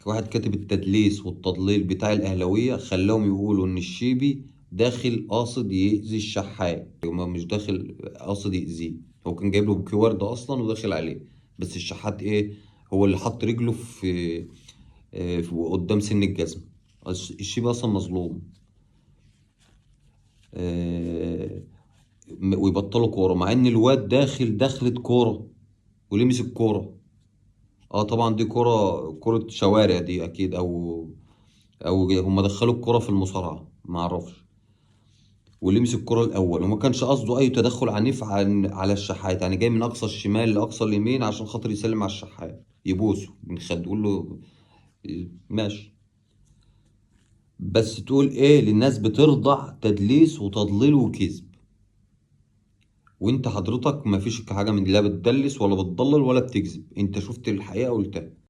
واحد كاتب التدليس والتضليل بتاع الأهلاوية خلاهم يقولوا إن الشيبي داخل قاصد يأذي الشحات، هما مش داخل قاصد يأذيه. هو كان جايب له بوكيه وردة أصلا وداخل عليه، بس الشحات إيه، هو اللي حط رجله في قدام سن الجزمة. الشيبي أصلا مظلوم. آه، ويبطلوا كورة مع إن الواد داخل دخلت كورة ولمس الكورة. اه طبعا دي كرة شوارع دي اكيد، او هم دخلوا الكرة في المصارعة ما اعرفش. ولمس الكرة الاول وما كانش قصده اي تدخل عنيف على الشحات، يعني جاي من اقصى الشمال لاقصى اليمين عشان خاطر يسلم على الشحات يبوسه من خد يقول له ماشي. بس تقول ايه للناس بترضع تدليس وتضليل وكذب، وانت حضرتك ما فيش حاجة من لا بتدلس ولا بتضلل ولا بتكذب، انت شفت الحقيقة قلتها.